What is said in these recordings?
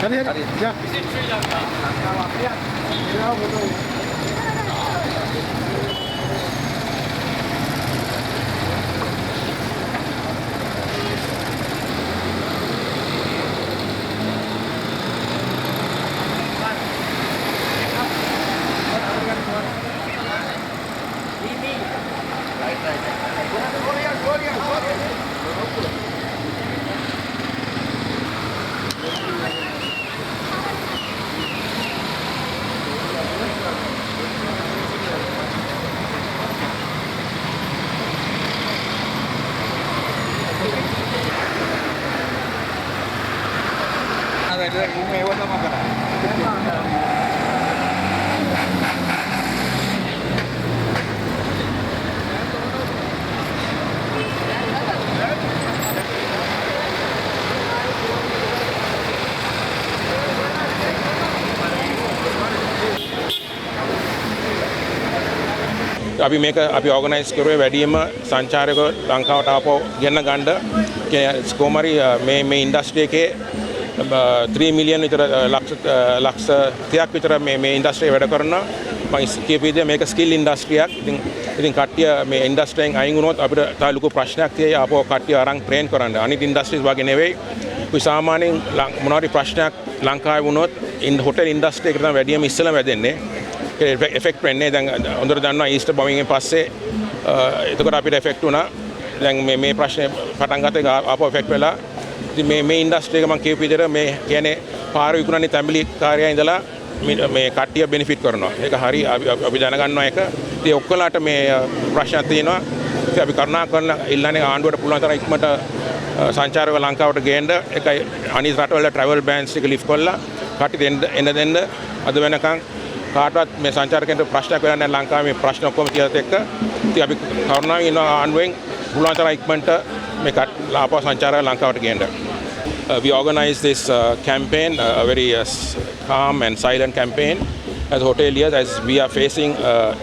හරි හරි. යා. Visit Sri Lanka. ලංකාව අපියක්. ඒවා මොකද? අපි මේක අපි ඕගනයිස් කරුවේ වැඩිම සංචාරකයෝ ලංකාවට ආපහු ගෙන්න ගන්න කොහොමරි මේ ඉන්ඩස්ට්‍රි එකේ 3 මිලියන් විතර ලක්ෂ 30ක් විතර මේ ඉන්ඩස්ට්‍රිය වැඩ කරනවා. මම කියපු විදිහ මේක ස්කිල් ඉන්ඩස්ට්‍රියක්. ඉතින් කට්ටිය මේ ඉන්ඩස්ට්‍රියෙන් අයින් වුණොත් අපිට තව ලොකු ප්‍රශ්නයක් තියෙයි ආපහු කට්ටිය අරන් ට්‍රේන් කරන්න. අනිත් ඉන්ඩස්ට්‍රීස් වගේ නෙවෙයි. අපි සාමාන්‍යයෙන් මොනවාරි ප්‍රශ්නයක් ලංකාවේ වුණොත් හොටෙල් ඉන්ඩස්ට්‍රි එක තමයි වැඩිම ඉස්සෙල්ලා වැදෙන්නේ. එෆෙක්ට් වෙන්නේ දැන් හොඳට දන්නවා ඊස්ටර් බොමින් එකෙන් පස්සේ එතකොට අපිට එෆෙක්ට් වුණා. දැන් මේ ප්‍රශ්නේ පටන් ගත්තේ ආපහු එෆෙක්ට් වෙලා. ඉතින් මේ ඉන්ඩස්ට්‍රි එක මම කියපු විදිහට මේ කියන්නේ පාර විකුණන්නේ තැඹිලි කාර්යය ඉඳලා මේ කට්ටිය බෙනිෆිට් කරනවා. ඒක හරි අපි දැනගන්නවා ඒක. ඉතින් ඔක්කොලාට මේ ප්‍රශ්නක් තියෙනවා. ඉතින් අපි කරුණා කරලා ඉල්ලන්නේ ආණ්ඩුවට පුළුවන් තරම් ඉක්මනට සංචාරක ලංකාවට ගේන්න. ඒකයි අනිත් රටවල ට්‍රැවල් බෑන්ස් ටික ලිෆ්ට් කරලා කට්ටිය එන්න අද වෙනකන් කාටවත් මේ සංචාරකයන්ට ප්‍රශ්නයක් වෙලා නැහැ ලංකාවේ මේ ප්‍රශ්න ඔක්කොම තියලත් එක්ක. ඉතින් අපි කරුණාවෙන් ඉන්නවා ආණ්ඩුවෙන් පුළුවන් තරම් ඉක්මනට මේ ආපහු සංචාරක ලංකාවට ගේන්න. We organized this campaign, a very calm and silent campaign as hoteliers, as we are facing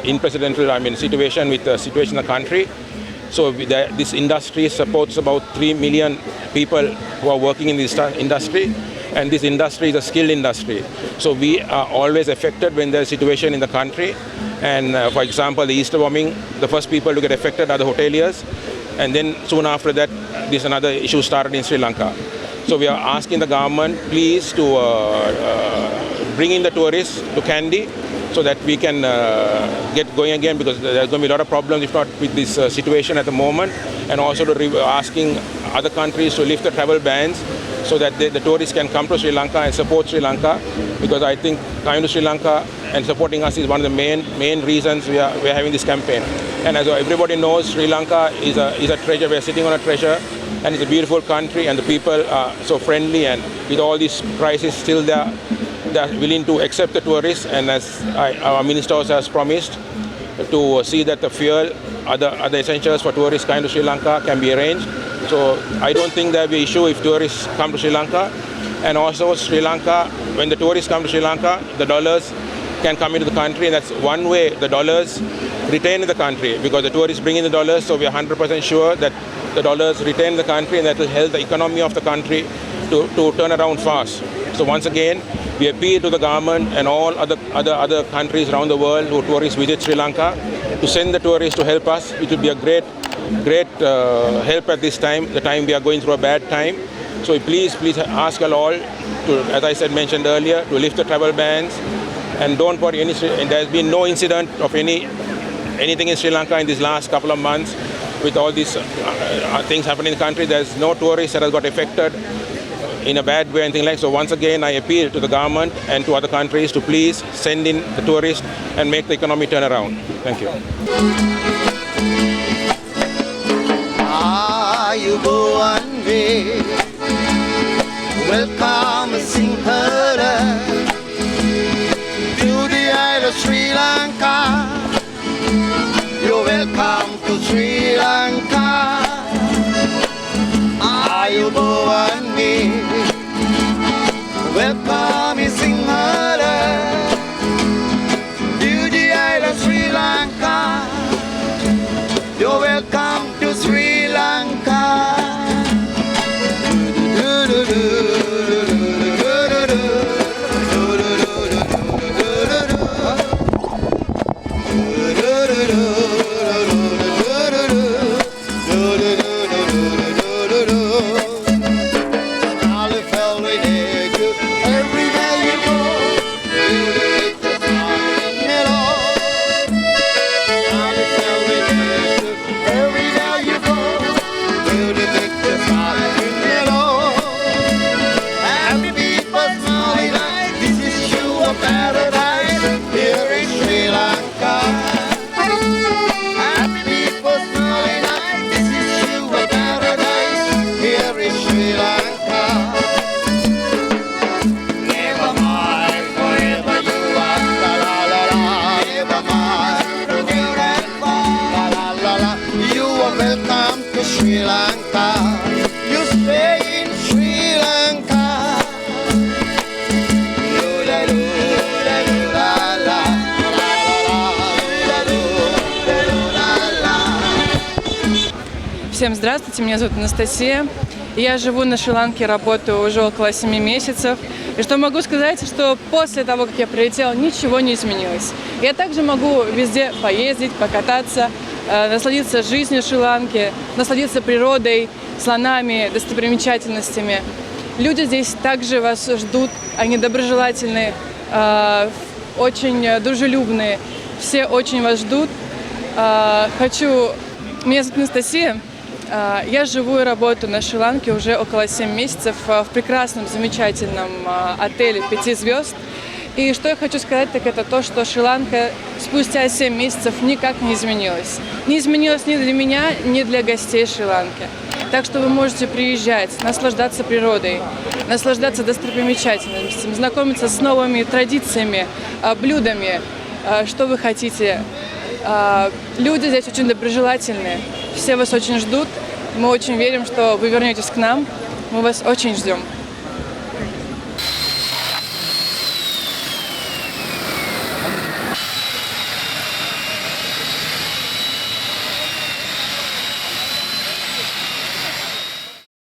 unprecedented situation with the situation in the country. So this industry supports about 3 million people who are working in this industry, and this industry is a skilled industry. So we are always affected when there is a situation in the country. And for example, the Easter bombing, the first people to get affected are the hoteliers, and then soon after that, this another issue started in Sri Lanka. So we are asking the government please to bring in the tourists to Kandy so that we can get going again, because there's going to be a lot of problems if not with this situation at the moment, and also to asking other countries to lift the travel bans so that the tourists can come to Sri Lanka and support Sri Lanka, because I think coming to Sri Lanka and supporting us is one of the main reasons we are having this campaign. And as everybody knows, Sri Lanka is a treasure. We are sitting on a treasure, and it's a beautiful country, and the people are so friendly, and with all these prices still they are willing to accept the tourists, and as our minister also has promised to see that the fuel, other essentials for tourists coming to Sri Lanka can be arranged. So I don't think there will be an issue if tourists come to Sri Lanka. And also Sri Lanka, when the tourists come to Sri Lanka, the dollars can come into the country, and that's one way the dollars retain in the country, because the tourists bring in the dollars, so we are 100% sure that the dollars retain in the country, and that will help the economy of the country to turn around fast. So once again, we appeal to the government and all other countries around the world who tourists visit Sri Lanka to send the tourists to help us, which would be a great help at this time, the time we are going through a bad time. So please ask you all to, as I said, mentioned earlier, to lift the travel bans, and don't worry, there has been no incident of anything in Sri Lanka in these last couple of months. With all these things happening in the country, there's no tourist that has got affected in a bad way, anything like. So once again, I appeal to the government and to other countries to please send in the tourists and make the economy turn around. Thank you. Welcome Sinhala to the island of Sri Lanka. You're welcome to Sri Lanka. Ayubowan me. Welcome in Sinhala to the island of Sri Lanka. You're welcome to Sri Lanka. Do do do do do do do do. Всем здравствуйте, меня зовут Анастасия. Я живу на Шри-Ланке, работаю уже около 7 месяцев. И что могу сказать, что после того, как я прилетела, ничего не изменилось. Я также могу везде поездить, покататься, насладиться жизнью Шри-Ланки, насладиться природой, слонами, достопримечательностями. Люди здесь также вас ждут, они доброжелательные, очень дружелюбные, все очень вас ждут. Меня зовут Анастасия, я живу и работаю на Шри-Ланке уже около 7 месяцев в прекрасном, замечательном отеле 5 звезд. И что я хочу сказать, так это то, что Шри-Ланка спустя 7 месяцев никак не изменилась. Не изменилась ни для меня, ни для гостей Шри-Ланки. Так что вы можете приезжать, наслаждаться природой, наслаждаться достопримечательностями, знакомиться с новыми традициями, блюдами, что вы хотите. Люди здесь очень доброжелательные, все вас очень ждут. Мы очень верим, что вы вернетесь к нам. Мы вас очень ждем.